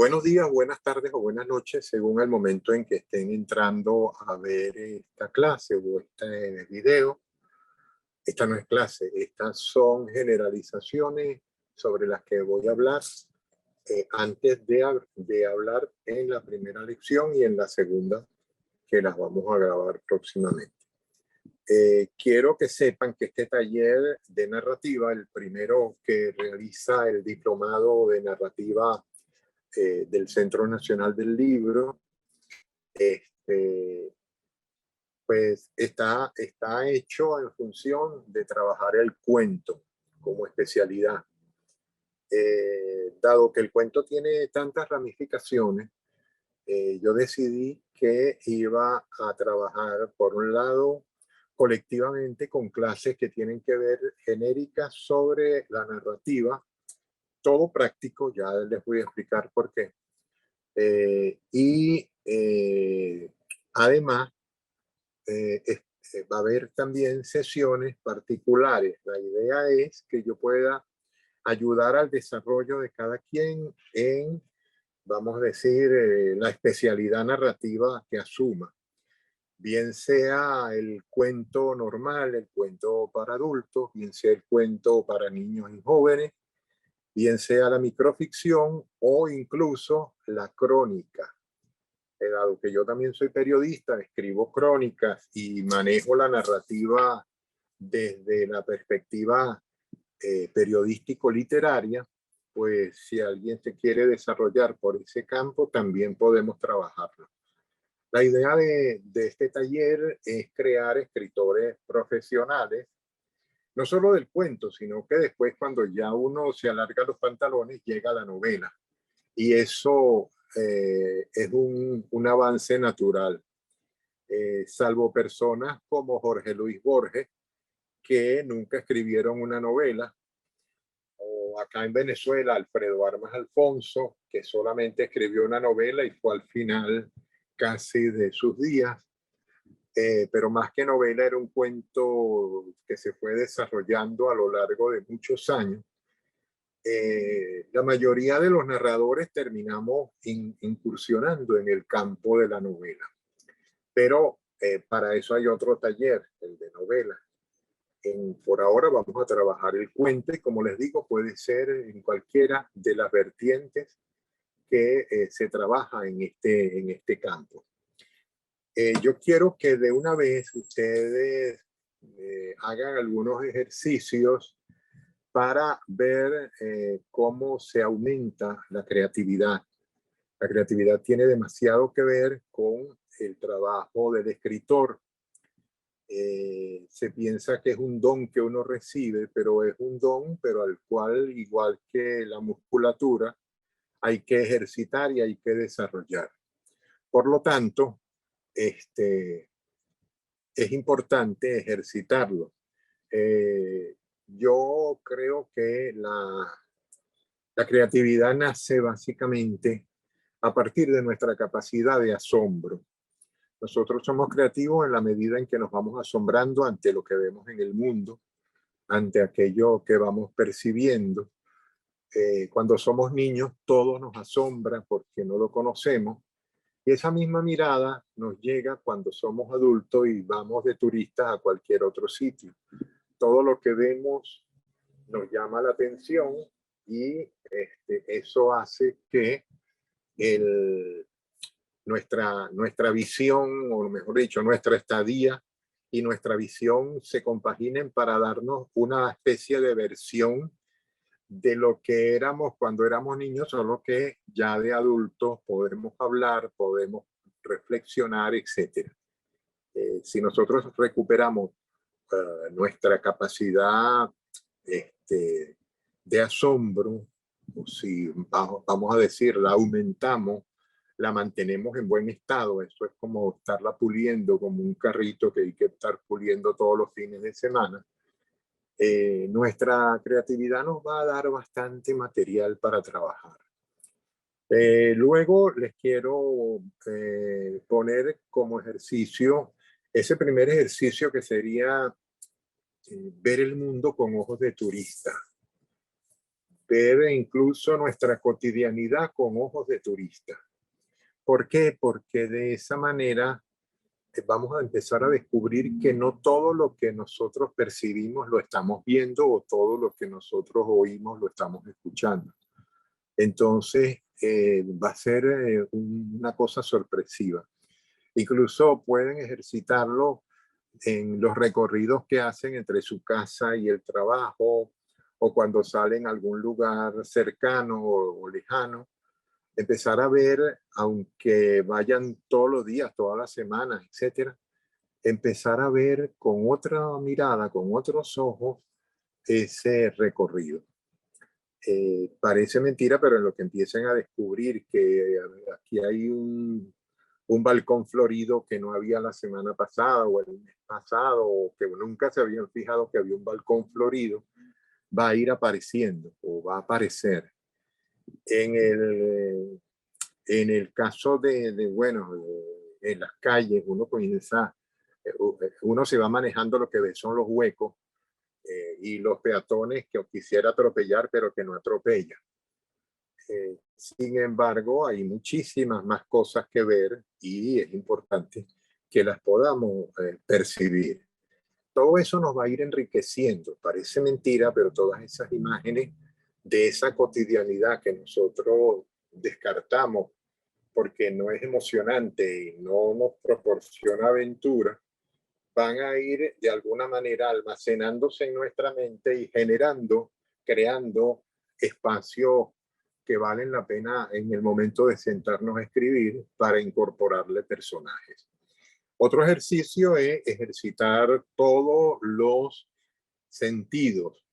Buenos días, buenas tardes o buenas noches, según el momento en que estén entrando a ver esta clase o este video. Esta no es clase, estas son generalizaciones sobre las que voy a hablar antes de hablar en la primera lección y en la segunda, que las vamos a grabar próximamente. Quiero que sepan que este taller de narrativa, el primero que realiza el diplomado de narrativa del Centro Nacional del Libro, pues está hecho en función de trabajar el cuento como especialidad. Dado que el cuento tiene tantas ramificaciones, yo decidí que iba a trabajar, por un lado, colectivamente con clases que tienen que ver genéricas sobre la narrativa, todo práctico, ya les voy a explicar por qué. Además, va a haber también sesiones particulares. La idea es que yo pueda ayudar al desarrollo de cada quien en, vamos a decir, la especialidad narrativa que asuma. Bien sea el cuento normal, el cuento para adultos, bien sea el cuento para niños y jóvenes, bien sea la microficción o incluso la crónica. Dado que yo también soy periodista, escribo crónicas y manejo la narrativa desde la perspectiva periodístico-literaria, pues si alguien se quiere desarrollar por ese campo, también podemos trabajarlo. La idea de este taller es crear escritores profesionales, no solo del cuento, sino que después, cuando ya uno se alarga los pantalones, llega la novela. Y eso es un avance natural. Salvo personas como Jorge Luis Borges, que nunca escribieron una novela, o acá en Venezuela Alfredo Armas Alfonso, que solamente escribió una novela y fue al final casi de sus días. Pero más que novela, era un cuento que se fue desarrollando a lo largo de muchos años. La mayoría de los narradores terminamos incursionando en el campo de la novela. Pero para eso hay otro taller, el de novela. Por ahora vamos a trabajar el cuento y, como les digo, puede ser en cualquiera de las vertientes que se trabaja en este campo. Yo quiero que de una vez ustedes hagan algunos ejercicios para ver cómo se aumenta la creatividad. La creatividad tiene demasiado que ver con el trabajo del escritor. Se piensa que es un don que uno recibe, pero es un don, pero al cual, igual que la musculatura, hay que ejercitar y hay que desarrollar. Por lo tanto, es importante ejercitarlo. Yo creo que la creatividad nace básicamente a partir de nuestra capacidad de asombro. Nosotros somos creativos en la medida en que nos vamos asombrando ante lo que vemos en el mundo, ante aquello que vamos percibiendo. Cuando somos niños, todo nos asombra porque no lo conocemos. Y esa misma mirada nos llega cuando somos adultos y vamos de turistas a cualquier otro sitio. Todo lo que vemos nos llama la atención y eso hace que nuestra visión, o mejor dicho, nuestra estadía y nuestra visión se compaginen para darnos una especie de versión de lo que éramos cuando éramos niños, solo que ya de adultos podemos hablar, podemos reflexionar, etc. Si nosotros recuperamos nuestra capacidad de asombro, o si vamos a decir, la aumentamos, la mantenemos en buen estado. Eso es como estarla puliendo, como un carrito que hay que estar puliendo todos los fines de semana. Nuestra creatividad nos va a dar bastante material para trabajar. Luego les quiero poner como ejercicio ese primer ejercicio, que sería ver el mundo con ojos de turista. ver incluso nuestra cotidianidad con ojos de turista. ¿Por qué? Porque de esa manera vamos a empezar a descubrir que no todo lo que nosotros percibimos lo estamos viendo o todo lo que nosotros oímos lo estamos escuchando. Entonces, va a ser una cosa sorpresiva. Incluso pueden ejercitarlo en los recorridos que hacen entre su casa y el trabajo, o cuando salen a algún lugar cercano o lejano, empezar a ver, aunque vayan todos los días, todas las semanas, etcétera, empezar a ver con otra mirada, con otros ojos, ese recorrido. Parece mentira, pero en lo que empiecen a descubrir que aquí hay un balcón florido que no había la semana pasada o el mes pasado, o que nunca se habían fijado que había un balcón florido, va a ir apareciendo o va a aparecer. En el caso bueno, en las calles, uno comienza, uno se va manejando, lo que ve son los huecos y los peatones que quisiera atropellar, pero que no atropella. Sin embargo, hay muchísimas más cosas que ver y es importante que las podamos percibir. Todo eso nos va a ir enriqueciendo. Parece mentira, pero todas esas imágenes de esa cotidianidad que nosotros descartamos porque no es emocionante y no nos proporciona aventura, van a ir de alguna manera almacenándose en nuestra mente y generando, creando espacios que valen la pena en el momento de sentarnos a escribir para incorporarle personajes. Otro ejercicio es ejercitar todos los sentidos.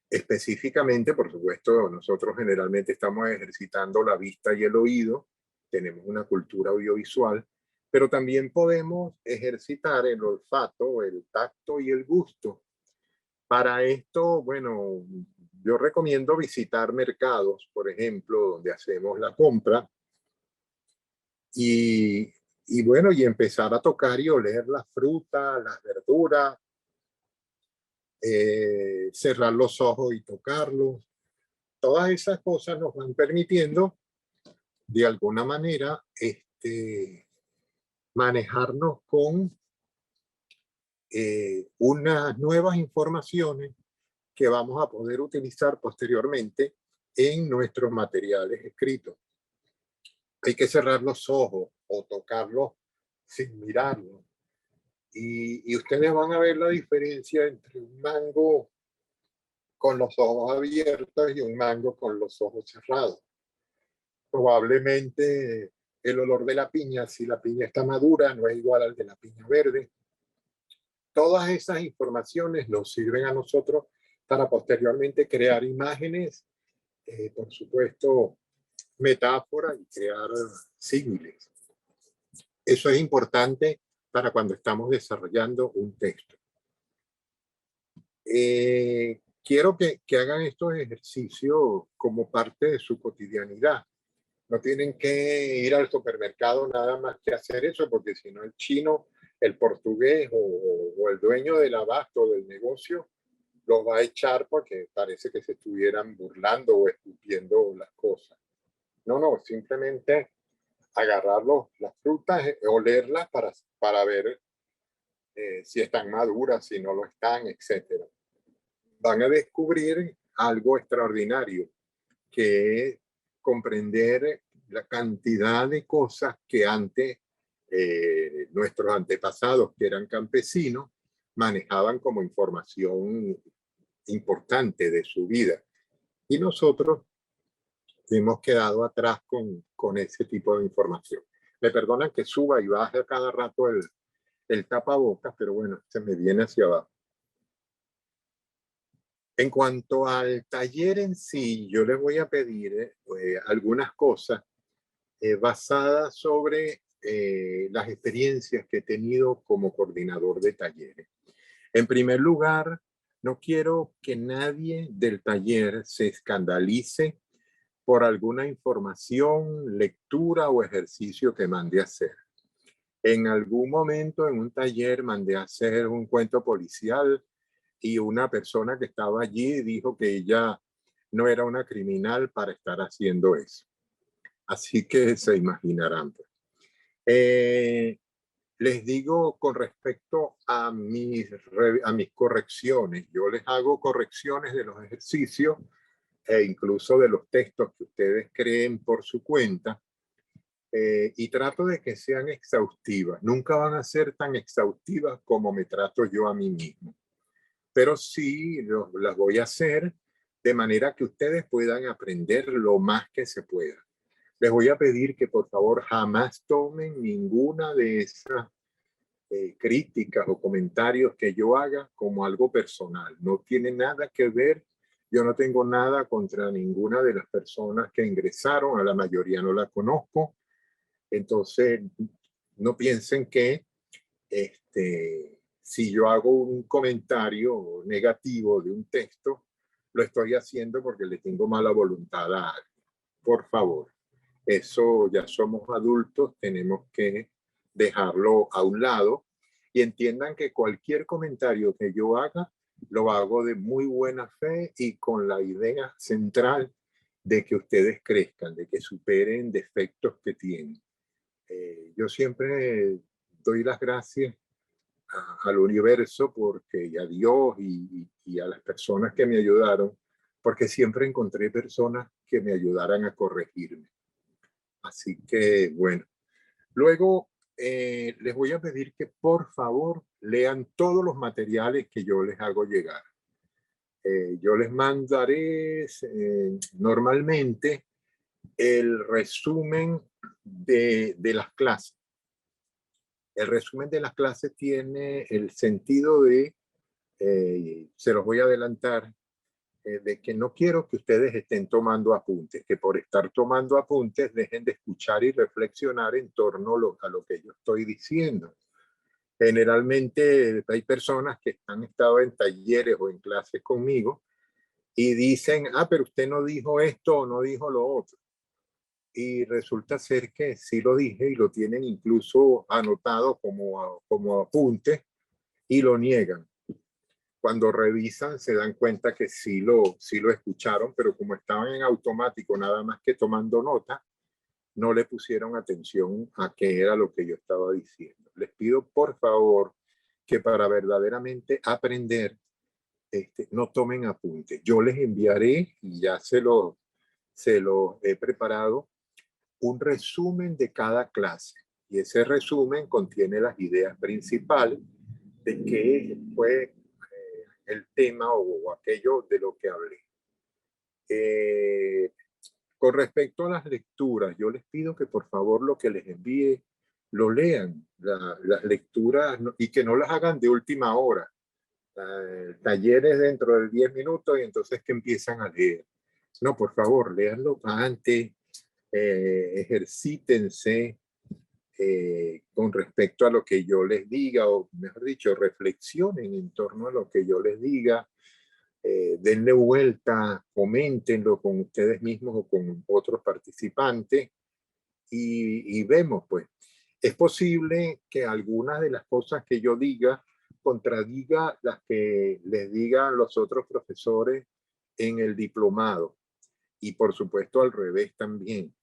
Específicamente, por supuesto, nosotros generalmente estamos ejercitando la vista y el oído, tenemos una cultura audiovisual, pero también podemos ejercitar el olfato, el tacto y el gusto. Para esto, bueno, yo recomiendo visitar mercados, por ejemplo, donde hacemos la compra y bueno, y empezar a tocar y oler las frutas, las verduras, cerrar los ojos y tocarlos. Todas esas cosas nos van permitiendo, de alguna manera, manejarnos con unas nuevas informaciones que vamos a poder utilizar posteriormente en nuestros materiales escritos. Hay que cerrar los ojos o tocarlos sin mirarlos. Y ustedes van a ver la diferencia entre un mango con los ojos abiertos y un mango con los ojos cerrados. Probablemente el olor de la piña, si la piña está madura, no es igual al de la piña verde. Todas esas informaciones nos sirven a nosotros para posteriormente crear imágenes, por supuesto, metáforas y crear símiles. Eso es importante para cuando estamos desarrollando un texto. Quiero que hagan estos ejercicios como parte de su cotidianidad. No tienen que ir al supermercado nada más que hacer eso, porque si no el chino, el portugués o el dueño del abasto del negocio los va a echar porque parece que se estuvieran burlando o escupiendo las cosas. No, simplemente agarrar las frutas, olerlas para ver si están maduras, si no lo están, etc. Van a descubrir algo extraordinario, que es comprender la cantidad de cosas que antes nuestros antepasados, que eran campesinos, manejaban como información importante de su vida. Y nosotros hemos quedado atrás con ese tipo de información. Me perdonan que suba y baje cada rato el tapabocas, pero bueno, se me viene hacia abajo. En cuanto al taller en sí, yo les voy a pedir algunas cosas basadas sobre las experiencias que he tenido como coordinador de talleres. En primer lugar, no quiero que nadie del taller se escandalice por alguna información, lectura o ejercicio que mande a hacer. En algún momento en un taller mandé a hacer un cuento policial y una persona que estaba allí dijo que ella no era una criminal para estar haciendo eso. Así que se imaginarán. Les digo con respecto a mis correcciones, yo les hago correcciones de los ejercicios e incluso de los textos que ustedes creen por su cuenta, y trato de que sean exhaustivas. Nunca van a ser tan exhaustivas como me trato yo a mí mismo, pero sí las voy a hacer de manera que ustedes puedan aprender lo más que se pueda. Les voy a pedir que por favor jamás tomen ninguna de esas críticas o comentarios que yo haga como algo personal. No tiene nada que ver. Yo no tengo nada contra ninguna de las personas que ingresaron. A la mayoría no la conozco. Entonces, no piensen que si yo hago un comentario negativo de un texto, lo estoy haciendo porque le tengo mala voluntad a alguien. Por favor, eso ya somos adultos, tenemos que dejarlo a un lado y entiendan que cualquier comentario que yo haga, lo hago de muy buena fe y con la idea central de que ustedes crezcan, de que superen defectos que tienen. Yo siempre doy las gracias al universo porque, y a Dios y a las personas que me ayudaron, porque siempre encontré personas que me ayudaran a corregirme. Así que, bueno, luego les voy a pedir que por favor lean todos los materiales que yo les hago llegar. Yo les mandaré normalmente el resumen de las clases. El resumen de las clases tiene el sentido de, se los voy a adelantar, de que no quiero que ustedes estén tomando apuntes, que por estar tomando apuntes dejen de escuchar y reflexionar en torno a lo que yo estoy diciendo. Generalmente hay personas que han estado en talleres o en clases conmigo y dicen, pero usted no dijo esto o no dijo lo otro. Y resulta ser que sí lo dije y lo tienen incluso anotado como apunte y lo niegan. Cuando revisan se dan cuenta que sí lo escucharon, pero como estaban en automático nada más que tomando nota, no le pusieron atención a qué era lo que yo estaba diciendo. Les pido por favor que para verdaderamente aprender, no tomen apuntes. Yo les enviaré, y ya se lo he preparado, un resumen de cada clase. Y ese resumen contiene las ideas principales de qué fue el tema o aquello de lo que hablé. Con respecto a las lecturas, yo les pido que por favor lo que les envíe lo lean, las lecturas, y que no las hagan de última hora. Talleres dentro de 10 minutos y entonces que empiezan a leer. No, por favor, léanlo antes, ejercítense con respecto a lo que yo les diga, o mejor dicho, reflexionen en torno a lo que yo les diga, denle vuelta, coméntenlo con ustedes mismos o con otros participantes y vemos, pues, es posible que algunas de las cosas que yo diga contradiga las que les digan los otros profesores en el diplomado y por supuesto al revés también.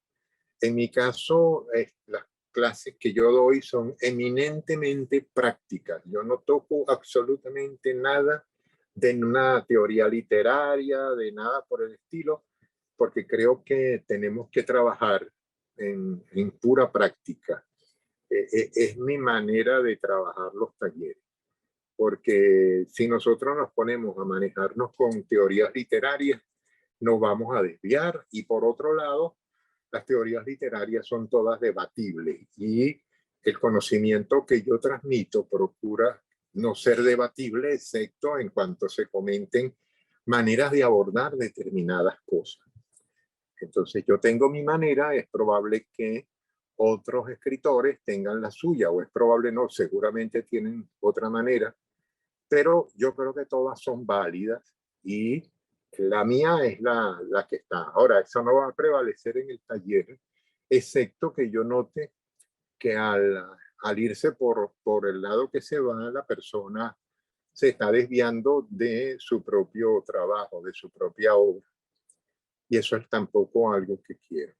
En mi caso, las clases que yo doy son eminentemente prácticas. Yo no toco absolutamente nada de una teoría literaria, de nada por el estilo, porque creo que tenemos que trabajar en pura práctica. Es mi manera de trabajar los talleres, porque si nosotros nos ponemos a manejarnos con teorías literarias, nos vamos a desviar y por otro lado, las teorías literarias son todas debatibles y el conocimiento que yo transmito procura no ser debatible, excepto en cuanto se comenten maneras de abordar determinadas cosas. Entonces yo tengo mi manera, es probable que otros escritores tengan la suya, o es probable no, seguramente tienen otra manera, pero yo creo que todas son válidas y la mía es la que está. Ahora, eso no va a prevalecer en el taller, excepto que yo note que al irse por el lado que se va, la persona se está desviando de su propio trabajo, de su propia obra. Y eso es tampoco algo que quiero.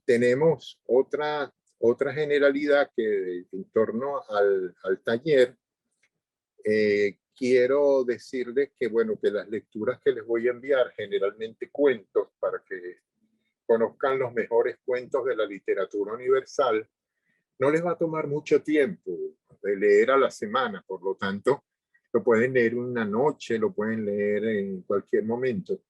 Tenemos otra generalidad que en torno al taller, quiero decirles que, bueno, que las lecturas que les voy a enviar, generalmente cuentos, para que conozcan los mejores cuentos de la literatura universal, no les va a tomar mucho tiempo de leer a la semana, por lo tanto, lo pueden leer una noche, lo pueden leer en cualquier momento.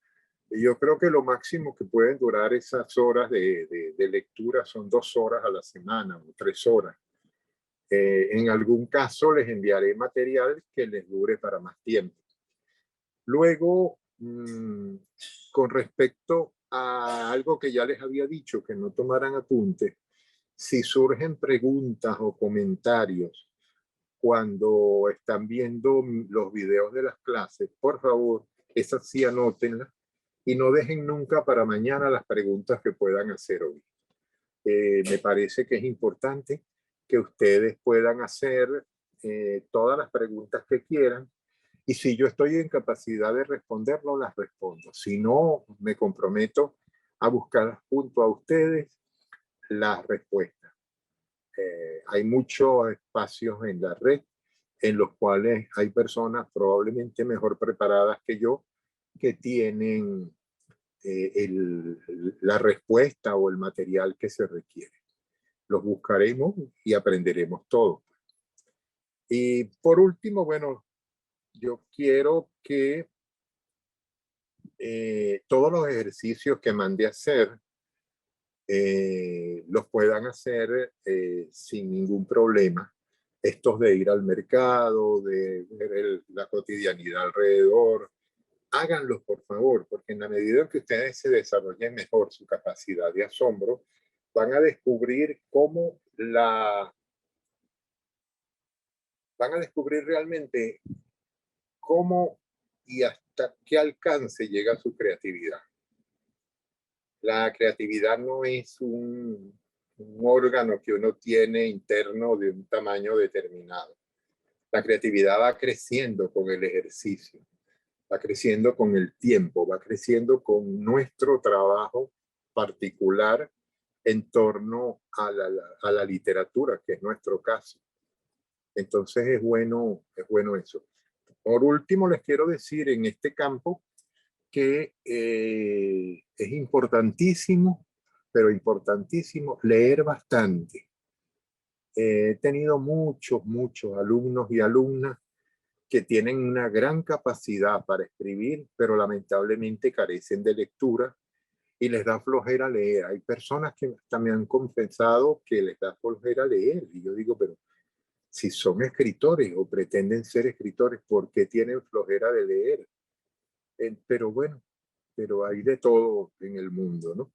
Yo creo que lo máximo que pueden durar esas horas de lectura son 2 horas a la semana o 3 horas. En algún caso les enviaré material que les dure para más tiempo. Luego, con respecto a algo que ya les había dicho, que no tomaran apunte, si surgen preguntas o comentarios cuando están viendo los videos de las clases, por favor, esas sí anótenlas y no dejen nunca para mañana las preguntas que puedan hacer hoy. Me parece que es importante que ustedes puedan hacer todas las preguntas que quieran, y si yo estoy en capacidad de responderlo, las respondo. Si no, me comprometo a buscar junto a ustedes las respuestas. Hay muchos espacios en la red en los cuales hay personas probablemente mejor preparadas que yo que tienen la respuesta o el material que se requiere. Los buscaremos y aprenderemos todo. Y por último, bueno, yo quiero que todos los ejercicios que mandé a hacer los puedan hacer sin ningún problema. Estos de ir al mercado, de ver la cotidianidad alrededor, háganlos por favor, porque en la medida en que ustedes se desarrollen mejor su capacidad de asombro, van a descubrir van a descubrir realmente cómo y hasta qué alcance llega su creatividad. La creatividad no es un órgano que uno tiene interno de un tamaño determinado. La creatividad va creciendo con el ejercicio, va creciendo con el tiempo, va creciendo con nuestro trabajo particular en torno a la literatura, que es nuestro caso. Entonces es bueno eso. Por último, les quiero decir en este campo que es importantísimo, pero importantísimo, leer bastante. He tenido muchos alumnos y alumnas que tienen una gran capacidad para escribir, pero lamentablemente carecen de lectura y les da flojera leer. Hay personas que también han confesado que les da flojera leer. Y yo digo, pero si son escritores o pretenden ser escritores, ¿por qué tienen flojera de leer? Pero bueno, pero hay de todo en el mundo, ¿no?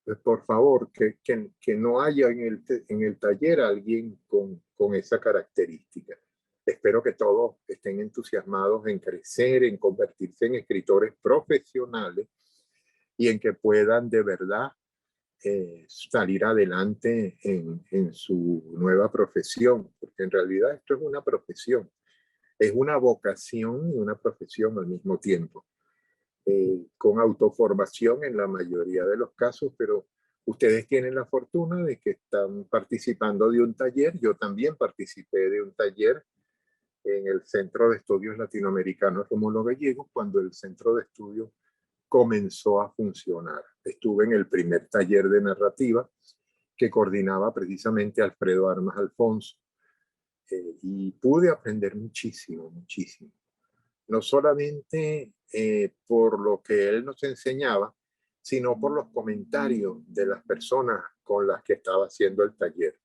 Pues por favor, que no haya en el taller alguien con esa característica. Espero que todos estén entusiasmados en crecer, en convertirse en escritores profesionales y en que puedan de verdad salir adelante en su nueva profesión, porque en realidad esto es una profesión, es una vocación y una profesión al mismo tiempo. Con autoformación en la mayoría de los casos, pero ustedes tienen la fortuna de que están participando de un taller. Yo también participé de un taller en el Centro de Estudios Latinoamericanos Rómulo Gallegos cuando el Centro de Estudios comenzó a funcionar. Estuve en el primer taller de narrativa que coordinaba precisamente Alfredo Armas Alfonso y pude aprender muchísimo. No solamente por lo que él nos enseñaba, sino por los comentarios de las personas con las que estaba haciendo el taller.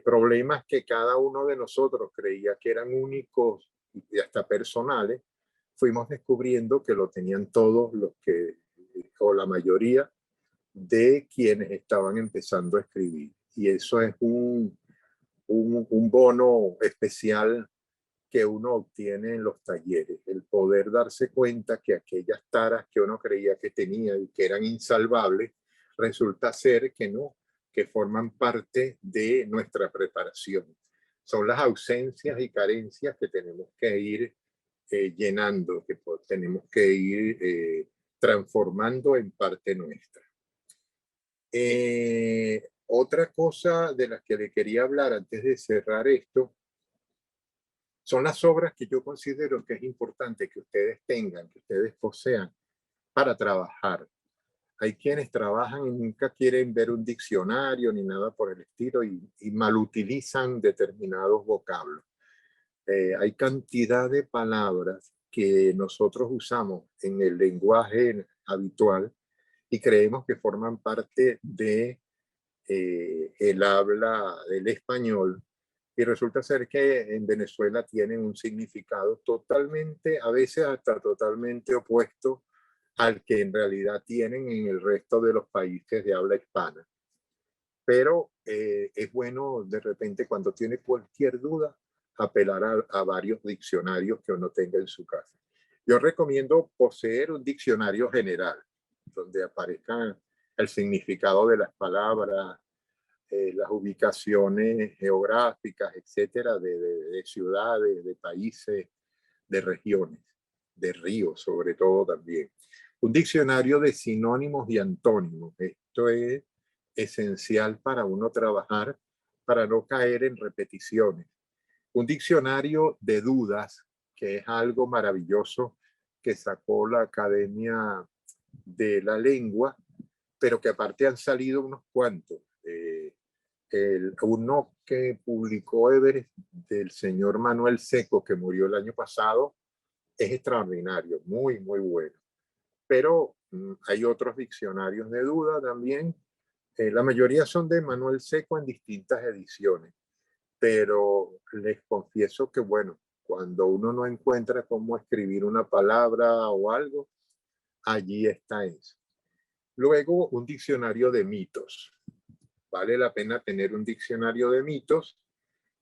Problemas que cada uno de nosotros creía que eran únicos y hasta personales, fuimos descubriendo que lo tenían todos los que, o la mayoría de quienes estaban empezando a escribir. Y eso es un bono especial que uno obtiene en los talleres, el poder darse cuenta que aquellas taras que uno creía que tenía y que eran insalvables, resulta ser que no, que forman parte de nuestra preparación. son las ausencias y carencias que tenemos que ir llenando, que tenemos que ir transformando en parte nuestra. Otra cosa de las que le quería hablar antes de cerrar esto son las obras que yo considero que es importante que ustedes tengan, que ustedes posean para trabajar. Hay quienes trabajan y nunca quieren ver un diccionario ni nada por el estilo y malutilizan determinados vocablos. Hay cantidad de palabras que nosotros usamos en el lenguaje habitual y creemos que forman parte de el habla del español, y resulta ser que en Venezuela tienen un significado totalmente, a veces hasta totalmente opuesto al que en realidad tienen en el resto de los países de habla hispana. Pero es bueno de repente, cuando tiene cualquier duda, apelar a varios diccionarios que uno tenga en su casa. Yo recomiendo poseer un diccionario general, donde aparezcan el significado de las palabras, las ubicaciones geográficas, etcétera, de ciudades, de países, de regiones, de ríos, sobre todo también. Un diccionario de sinónimos y antónimos. Esto es esencial para uno trabajar, para no caer en repeticiones. Un diccionario de dudas, que es algo maravilloso que sacó la Academia de la Lengua, pero que aparte han salido unos cuantos. Uno que publicó Everest, del señor Manuel Seco, que murió el año pasado, es extraordinario, muy, muy bueno. Pero hay otros diccionarios de duda también. La mayoría son de Manuel Seco en distintas ediciones, pero les confieso que, bueno, cuando uno no encuentra cómo escribir una palabra o algo, allí está eso. Luego, un diccionario de mitos. Vale la pena tener un diccionario de mitos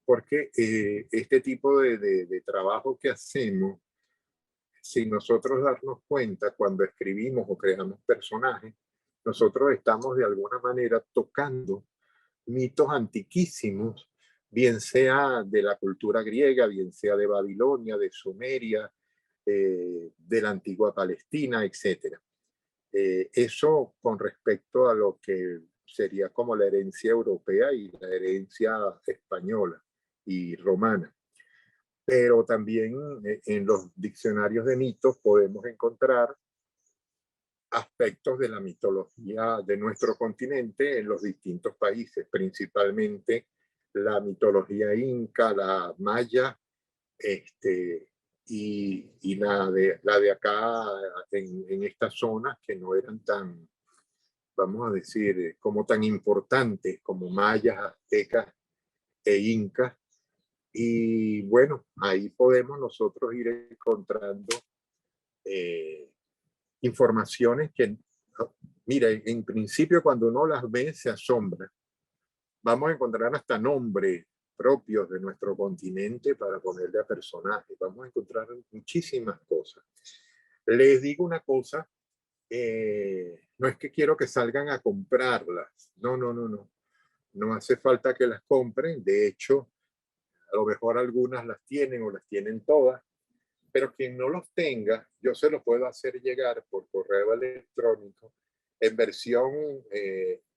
porque este tipo de trabajo que hacemos, sin nosotros darnos cuenta, cuando escribimos o creamos personajes, nosotros estamos de alguna manera tocando mitos antiquísimos, bien sea de la cultura griega, bien sea de Babilonia, de Sumeria, de la antigua Palestina, etc. Eso con respecto a lo que sería como la herencia europea y la herencia española y romana. Pero también en los diccionarios de mitos podemos encontrar aspectos de la mitología de nuestro continente en los distintos países, principalmente la inca, la maya, y la de acá en estas zonas que no eran tan, vamos a decir, como tan importantes como mayas, aztecas e incas. Y bueno, ahí podemos nosotros ir encontrando informaciones que, mira, en principio cuando uno las ve se asombra. Vamos a encontrar hasta nombres propios de nuestro continente para ponerle a personajes. Vamos a encontrar muchísimas cosas. Les digo una cosa, no es que quiero que salgan a comprarlas. No, no, no, no. No hace falta que las compren. De hecho, a lo mejor algunas las tienen o las tienen todas, pero quien no los tenga, yo se los puedo hacer llegar por correo electrónico en versión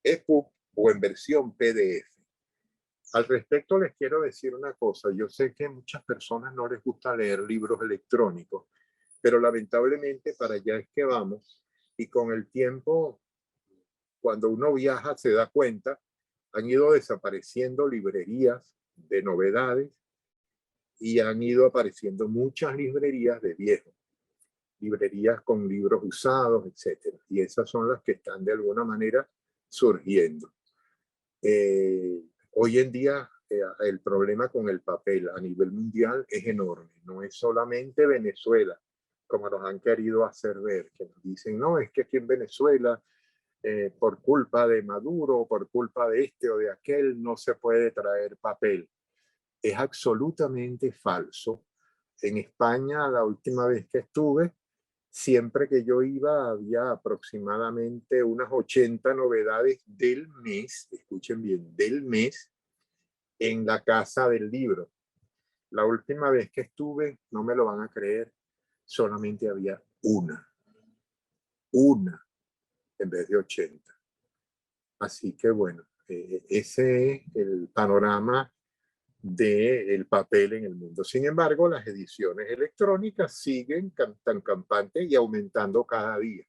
EPUB o en versión PDF. Al respecto les quiero decir una cosa. Yo sé que a muchas personas no les gusta leer libros electrónicos, pero lamentablemente para allá es que vamos, y con el tiempo, cuando uno viaja se da cuenta, han ido desapareciendo librerías de novedades y han ido apareciendo muchas librerías de viejos, librerías con libros usados, etc. Y esas son las que están de alguna manera surgiendo. Hoy en día el problema con el papel a nivel mundial es enorme. No es solamente Venezuela, como nos han querido hacer ver, que nos dicen, no, es que aquí en Venezuela, por culpa de Maduro, por culpa de este o de aquel, no se puede traer papel. Es absolutamente falso. En España, la última vez que estuve, siempre que yo iba había aproximadamente unas 80 novedades del mes, escuchen bien, del mes, en la Casa del Libro. La última vez que estuve, no me lo van a creer, solamente había una en vez de 80. Así que bueno, ese es el panorama del papel en el mundo. Sin embargo, las ediciones electrónicas siguen tan campantes y aumentando cada día.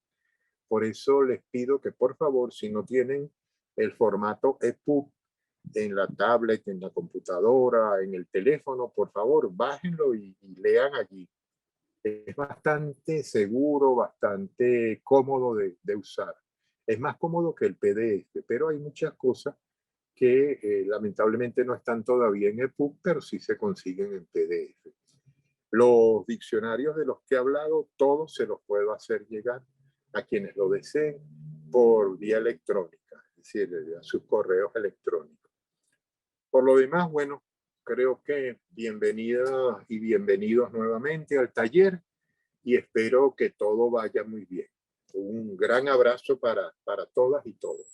Por eso les pido que por favor, si no tienen el formato EPUB en la tablet, en la computadora, en el teléfono, por favor, bájenlo y lean allí. Es bastante seguro, bastante cómodo de usar. Es más cómodo que el PDF, pero hay muchas cosas que lamentablemente no están todavía en EPUB, pero sí se consiguen en PDF. Los diccionarios de los que he hablado, todos se los puedo hacer llegar a quienes lo deseen por vía electrónica, es decir, a sus correos electrónicos. Por lo demás, bueno, creo que bienvenidas y bienvenidos nuevamente al taller y espero que todo vaya muy bien. Un gran abrazo para todas y todos.